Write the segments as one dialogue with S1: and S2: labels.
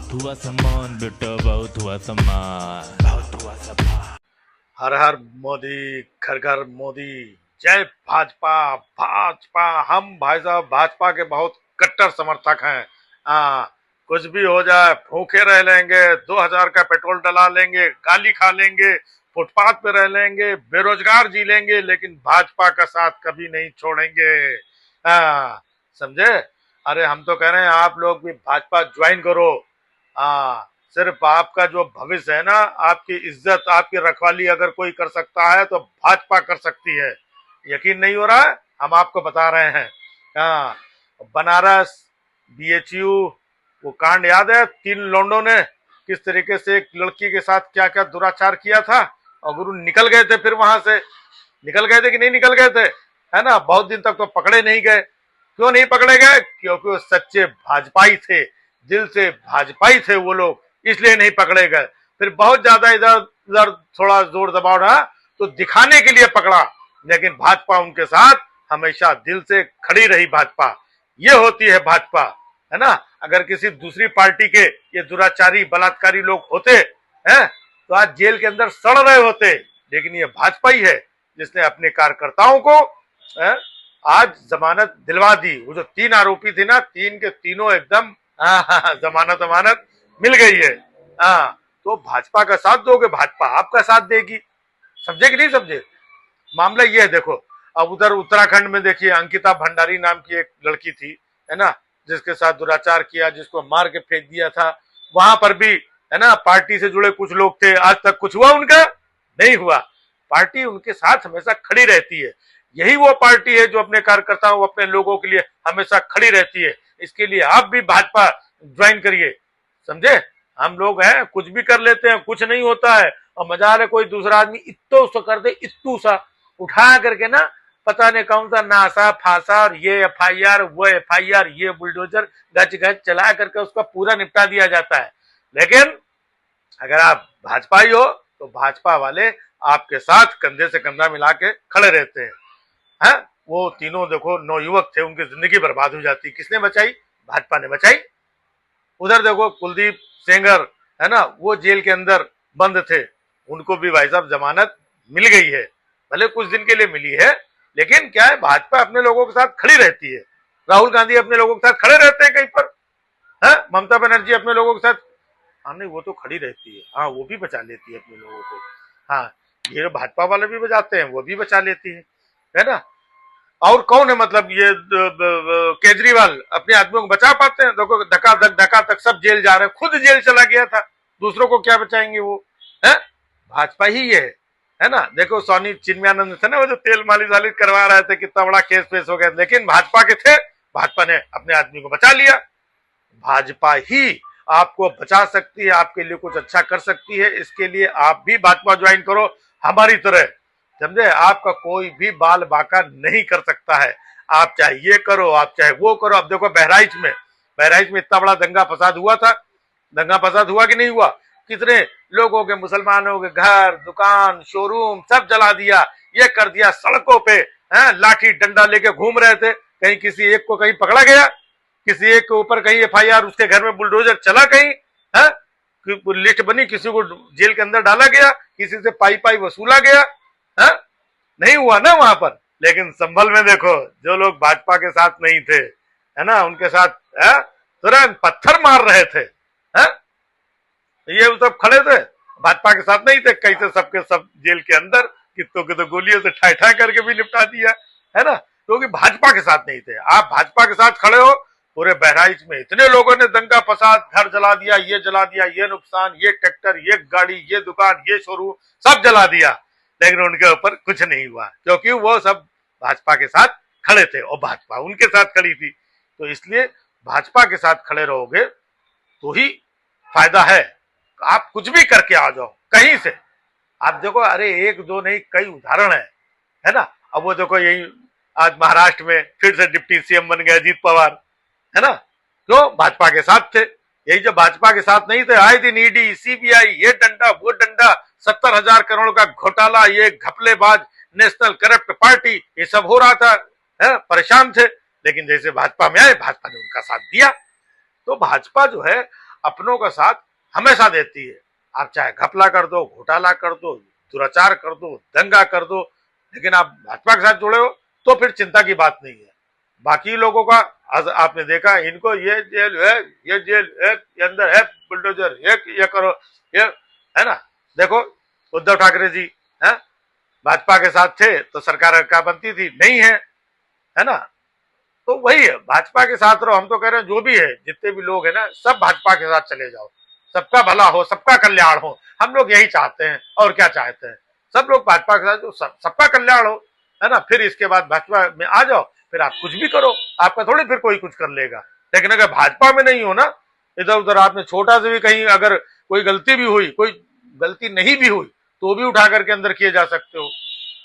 S1: बहुत हुआ सामान बेटा, बहुत हुआ सामान, बहुत हुआ सामान।
S2: हर हर मोदी, घर घर मोदी, जय भाजपा। भाजपा, हम भाई साहब भाजपा के बहुत कट्टर समर्थक हैं। कुछ भी हो जाए भूखे रह लेंगे, 2000 का पेट्रोल डला लेंगे, गाली खा लेंगे, फुटपाथ पे रह लेंगे, बेरोजगार जी लेंगे, लेकिन भाजपा का साथ कभी नहीं छोड़ेंगे। समझे? अरे हम तो कह रहे हैं आप लोग भी भाजपा ज्वाइन करो। सिर्फ आपका जो भविष्य है ना, आपकी इज्जत, आपकी रखवाली अगर कोई कर सकता है तो भाजपा कर सकती है। यकीन नहीं हो रहा है? हम आपको बता रहे हैं। हाँ, बनारस बीएचयू वो कांड याद है? 3 लोंडों ने किस तरीके से एक लड़की के साथ क्या क्या दुराचार किया था, और गुरु निकल गए थे। फिर वहां से निकल गए थे कि नहीं निकल गए थे? है ना? बहुत दिन तक तो पकड़े नहीं गए। क्यों नहीं पकड़े गए? क्योंकि वो सच्चे भाजपाई थे, दिल से भाजपाई थे वो लोग, इसलिए नहीं पकड़े गए। फिर बहुत ज्यादा इधर उधर थोड़ा जोर दबाव रहा तो दिखाने के लिए पकड़ा, लेकिन भाजपा उनके साथ हमेशा दिल से खड़ी रही। भाजपा ये होती है भाजपा, है ना? अगर किसी दूसरी पार्टी के ये दुराचारी बलात्कारी लोग होते हैं तो आज जेल के अंदर सड़ रहे होते, लेकिन ये भाजपा ही है जिसने अपने कार्यकर्ताओं को आज जमानत दिलवा दी। वो जो 3 आरोपी थे ना, 3 के तीनों एकदम जमानत अमानत मिल गई है। तो भाजपा का साथ दोगे, भाजपा आपका साथ देगी। समझे कि नहीं समझे? मामला ये है, देखो अब उधर उत्तराखंड में देखिए, अंकिता भंडारी नाम की एक लड़की थी, है ना, जिसके साथ दुराचार किया, जिसको मार के फेंक दिया था। वहां पर भी, है ना, पार्टी से जुड़े कुछ लोग थे। आज तक कुछ हुआ उनका? नहीं हुआ। पार्टी उनके साथ हमेशा खड़ी रहती है। यही वो पार्टी है जो अपने कार्यकर्ताओं, अपने लोगों के लिए हमेशा खड़ी रहती है। इसके लिए आप भी भाजपा ज्वाइन करिए। समझे? हम लोग हैं, कुछ भी कर लेते हैं, कुछ नहीं होता है, और मजा है कोई दूसरा आदमी इत्तो सा कर दे, इत्तू सा उठा करके ना, पता नहीं कौन सा नासा फासा, और ये एफआईआर, वो एफआईआर, ये बुलडोजर गच गच चला करके उसका पूरा निपटा दिया जाता है। लेकिन अगर आप भाजपा ही हो तो भाजपा वाले आपके साथ कंधे से कंधा मिला के खड़े रहते हैं। वो तीनों देखो 9 युवक थे, उनकी जिंदगी बर्बाद हो जाती, किसने बचाई? भाजपा ने बचाई। उधर देखो कुलदीप सेंगर, है ना, वो जेल के अंदर बंद थे, उनको भी भाई साहब जमानत मिल गई है। भले कुछ दिन के लिए मिली है, लेकिन क्या है, भाजपा अपने लोगों के साथ खड़ी रहती है। राहुल गांधी अपने लोगों के साथ खड़े रहते हैं कहीं पर, है? ममता बनर्जी अपने लोगों के साथ, हाँ नहीं वो तो खड़ी रहती है, हाँ वो भी बचा लेती है अपने लोगों को। हाँ, ये भाजपा वाले भी बचाते हैं, वो भी बचा लेती है ना? और कौन है, मतलब ये केजरीवाल अपने आदमियों को बचा पाते हैं? देखो धक्का तक सब जेल जा रहे हैं, खुद जेल चला गया था, दूसरों को क्या बचाएंगे वो? है भाजपा ही है ना? देखो सोनी चिन्मयानंद थे ना, वो जो तेल मालिश वालिश करवा रहे थे, कितना बड़ा केस पेश हो गया, लेकिन भाजपा के थे, भाजपा ने अपने आदमी को बचा लिया। भाजपा ही आपको बचा सकती है, आपके लिए कुछ अच्छा कर सकती है। इसके लिए आप भी भाजपा ज्वाइन करो हमारी तरह। समझे? आपका कोई भी बाल बाका नहीं कर सकता है। आप चाहे ये करो, आप चाहे वो करो। अब देखो बहराइच में इतना बड़ा दंगा फसाद हुआ था, दंगा फसाद हुआ कि नहीं हुआ? कितने लोगों के, मुसलमानों के घर, दुकान, शोरूम सब जला दिया, ये कर दिया। सड़कों पे लाठी डंडा लेके घूम रहे थे, कहीं किसी एक को कहीं पकड़ा गया? किसी एक के ऊपर कहीं एफआईआर, उसके घर में बुलडोजर चला कहीं? है लिस्ट बनी, किसी को जेल के अंदर डाला गया, किसी से पाई वसूला गया? है नहीं हुआ ना वहां पर। लेकिन संभल में देखो, जो लोग भाजपा के साथ नहीं थे, है ना, उनके साथ तुरंत पत्थर मार रहे थे। है ये सब खड़े थे, भाजपा के साथ नहीं थे, कैसे सबके सब जेल के अंदर, कितों के तो गोलियों से ठा ठा करके भी निपटा दिया, है ना? क्योंकि भाजपा के साथ नहीं थे। आप भाजपा के साथ खड़े हो। पूरे बहराइच में इतने लोगों ने दंगा फसाद, घर जला दिया, ये नुकसान, ये ट्रैक्टर, ये गाड़ी, ये दुकान, ये शोरूम, सब जला दिया, लेकिन उनके ऊपर कुछ नहीं हुआ, क्योंकि वो सब भाजपा के साथ खड़े थे और भाजपा उनके साथ खड़ी थी। तो इसलिए भाजपा के साथ खड़े रहोगे तो ही फायदा है। आप कुछ भी करके आ जाओ कहीं से। आप देखो, अरे एक दो नहीं, कई उदाहरण है ना? अब वो देखो, यही आज महाराष्ट्र में फिर से डिप्टी सीएम बन गए अजीत पवार, है ना? क्यों? भाजपा के साथ थे। यही जो भाजपा के साथ नहीं थे, आए दिन ईडी, सीबीआई, ये डंडा वो डंडा, 70,000 करोड़ का घोटाला, ये घपलेबाज नेशनल करप्ट पार्टी, ये सब हो रहा था, परेशान थे। लेकिन जैसे भाजपा में आए, भाजपा ने उनका साथ दिया। तो भाजपा जो है अपनों का साथ हमेशा देती है। आप चाहे घपला कर दो, घोटाला कर दो, दुराचार कर दो, दंगा कर दो, लेकिन आप भाजपा के साथ जुड़े हो तो फिर चिंता की बात नहीं है। बाकी लोगों का आपने देखा, इनको ये जेल है, ये जेल है, ये अंदर है बुलडोजर, ये करो, ये है ना। देखो उद्धव ठाकरे जी है भाजपा के साथ थे तो सरकार क्या बनती थी, नहीं है ना। तो वही है, भाजपा के साथ रहो। हम तो कह रहे हैं जो भी है, जितने भी लोग हैं ना, सब भाजपा के साथ चले जाओ, सबका भला हो, सबका कल्याण हो। हम लोग यही चाहते हैं, और क्या चाहते हैं। सब लोग भाजपा के साथ, सबका कल्याण हो, है ना। फिर इसके बाद भाजपा में आ जाओ, फिर आप कुछ भी करो, आपका थोड़ी फिर कोई कुछ कर लेगा। लेकिन अगर भाजपा में नहीं हो ना, इधर उधर आपने छोटा से भी कहीं अगर कोई गलती भी हुई, कोई गलती नहीं भी हुई, तो भी उठा करके अंदर किए जा सकते हो।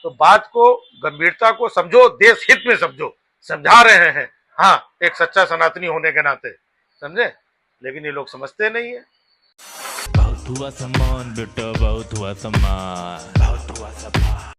S2: तो बात को, गंभीरता को समझो, देश हित में समझो, समझा रहे हैं। हाँ, एक सच्चा सनातनी होने के नाते, समझे। लेकिन ये लोग समझते नहीं है।
S1: बहुत हुआ सम्मान बेटा, बहुत हुआ सम्मान, बहुत हुआ सम्मान।